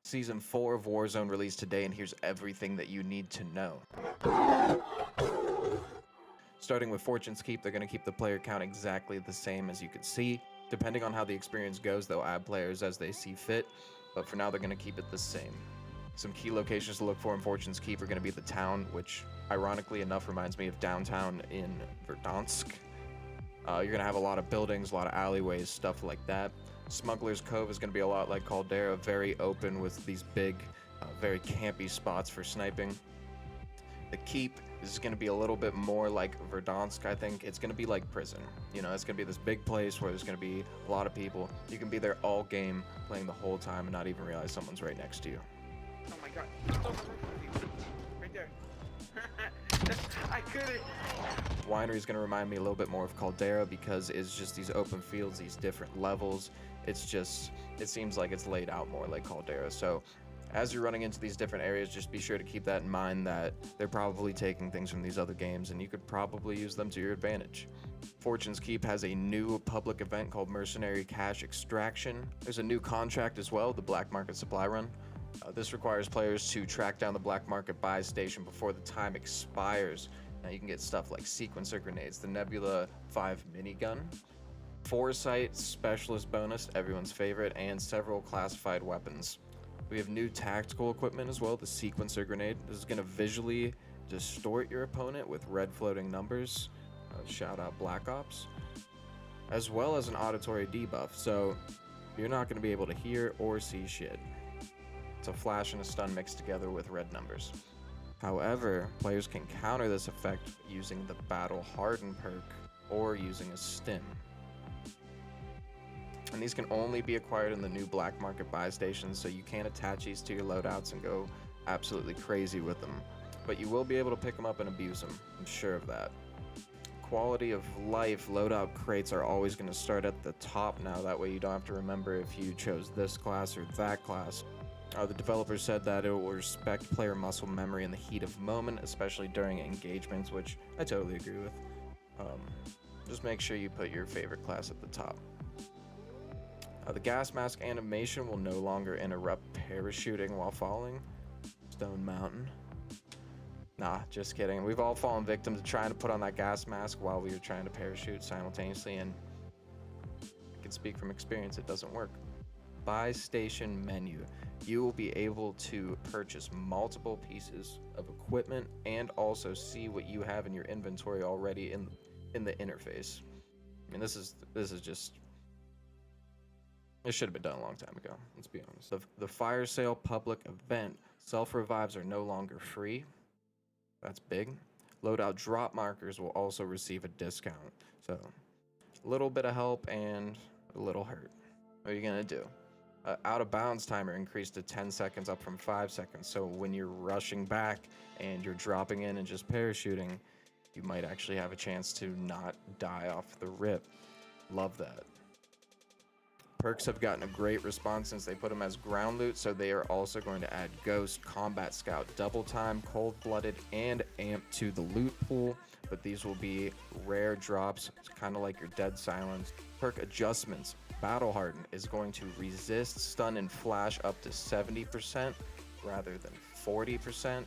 Season 4 of Warzone released today, and here's everything that you need to know. Starting with Fortune's Keep, they're going to keep the player count exactly the same as you can see. Depending on how the experience goes, they'll add players as they see fit, but for now they're going to keep it the same. Some key locations to look for in Fortune's Keep are going to be the town, which ironically enough reminds me of downtown in Verdansk. You're going to have a lot of buildings, a lot of alleyways, stuff like that. Smuggler's Cove is going to be a lot like Caldera, very open with these big, very campy spots for sniping. The Keep is going to be a little bit more like Verdansk, I think. It's going to be like prison. You know, it's going to be this big place where there's going to be a lot of people. You can be there all game, playing the whole time, and not even realize someone's right next to you. Oh my god. Right there. I couldn't. Winery is going to remind me a little bit more of Caldera because it's just these open fields, these different levels. It seems like it's laid out more like Caldera. So as you're running into these different areas, just be sure to keep that in mind that they're probably taking things from these other games and you could probably use them to your advantage. Fortune's Keep has a new public event called Mercenary Cash Extraction. There's a new contract as well, the Black Market Supply Run. This requires players to track down the Black Market buy station before the time expires. Now you can get stuff like sequencer grenades, the Nebula 5 minigun, Foresight Specialist bonus, everyone's favorite, and several classified weapons. We have new tactical equipment as well, the sequencer grenade. This is going to visually distort your opponent with red floating numbers. Shout out Black Ops. As well as an auditory debuff, so you're not going to be able to hear or see shit. It's a flash and a stun mixed together with red numbers. However, players can counter this effect using the Battle Harden perk or using a stim. And these can only be acquired in the new Black Market buy stations, so you can't attach these to your loadouts and go absolutely crazy with them. But you will be able to pick them up and abuse them, I'm sure of that. Quality of life loadout crates are always going to start at the top now, that way you don't have to remember if you chose this class or that class. The developers said that it will respect player muscle memory in the heat of moment, especially during engagements, which I totally agree with. Just make sure you put your favorite class at the top. The gas mask animation will no longer interrupt parachuting while falling. Stone Mountain. Nah, just kidding. We've all fallen victim to trying to put on that gas mask while we were trying to parachute simultaneously, and I can speak from experience, it doesn't work. Buy station menu. You will be able to purchase multiple pieces of equipment and also see what you have in your inventory already in the interface. I mean, this is just, it should have been done a long time ago, let's be honest. The fire sale public event. Self-revives are no longer free. That's big. Loadout drop markers will also receive a discount. So, a little bit of help and a little hurt. What are you gonna do? Out of bounds timer increased to 10 seconds up from 5 seconds. So when you're rushing back and you're dropping in and just parachuting, you might actually have a chance to not die off the rip. Love that. Perks have gotten a great response since they put them as ground loot, so they are also going to add Ghost, Combat Scout, Double Time, Cold-Blooded, and Amp to the loot pool, but these will be rare drops, kind of like your Dead Silence. Perk adjustments. Battle Harden is going to resist stun and flash up to 70% rather than 40%.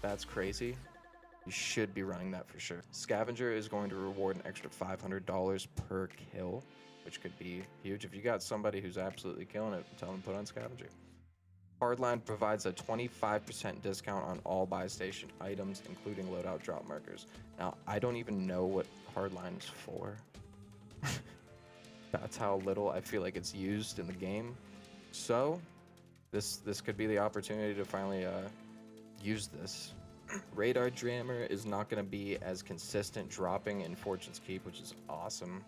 That's crazy. You should be running that for sure. Scavenger is going to reward an extra $500 per kill, which could be huge. If you got somebody who's absolutely killing it, tell them to put on Scavenger. Hardline provides a 25% discount on all buy station items, including loadout drop markers. Now, I don't even know what Hardline is for. That's how little I feel like it's used in the game. So, this could be the opportunity to finally use this. Radar Jammer is not going to be as consistent dropping in Fortune's Keep, which is awesome.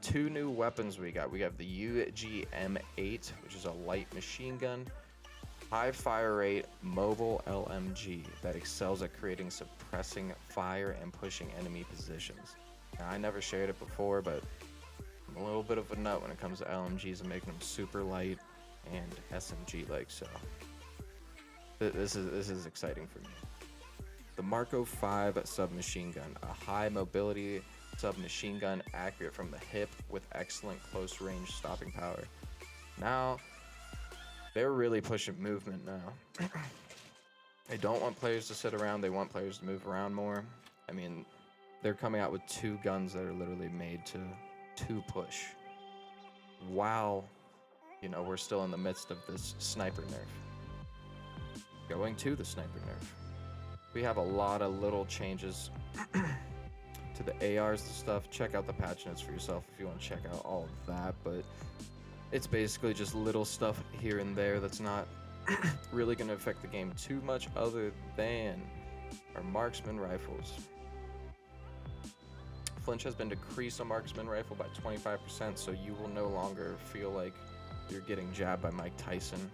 Two new weapons we got. We have the UGM-8, which is a light machine gun. High fire rate mobile LMG that excels at creating suppressing fire and pushing enemy positions. Now, I never shared it before, but I'm a little bit of a nut when it comes to LMGs and making them super light and SMG like, so this is exciting for me. The Marco 5 submachine gun, a high mobility submachine gun accurate from the hip with excellent close range stopping power. Now, They're really pushing movement now. They don't want players to sit around. They want players to move around more. I mean, they're coming out with 2 guns that are literally made to push. While, you know, we're still in the midst of this sniper nerf. Going to the sniper nerf. We have a lot of little changes to the ARs and stuff. Check out the patch notes for yourself if you want to check out all of that. But it's basically just little stuff here and there that's not really going to affect the game too much, other than our marksman rifles. Flinch has been decreased on marksman rifle by 25%, so you will no longer feel like you're getting jabbed by Mike Tyson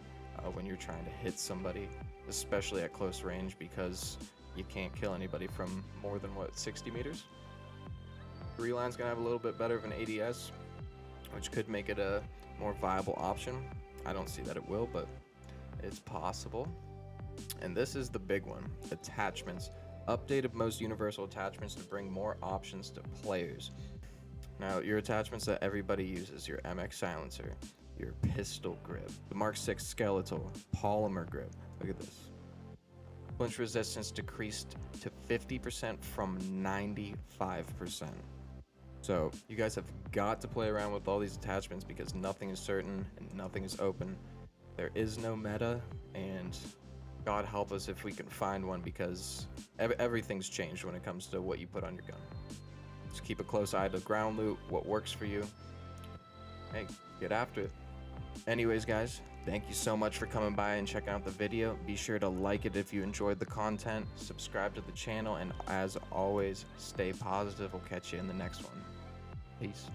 when you're trying to hit somebody, especially at close range, because you can't kill anybody from more than, what, 60 meters? Reline's gonna have a little bit better of an ADS, which could make it a more viable option. I don't see that it will, but it's possible. And this is the big one: attachments. Updated most universal attachments to bring more options to players. Now, your attachments that everybody uses: your MX silencer, your pistol grip, the Mark 6 skeletal, polymer grip. Look at this. Flinch resistance decreased to 50% from 95%. So you guys have got to play around with all these attachments, because nothing is certain and nothing is open. There is no meta, and God help us if we can find one, because everything's changed when it comes to what you put on your gun. Just keep a close eye to ground loot, what works for you. Hey, get after it. Anyways, guys, thank you so much for coming by and checking out the video. Be sure to like it if you enjoyed the content, subscribe to the channel, and as always, stay positive. We'll catch you in the next one. Peace.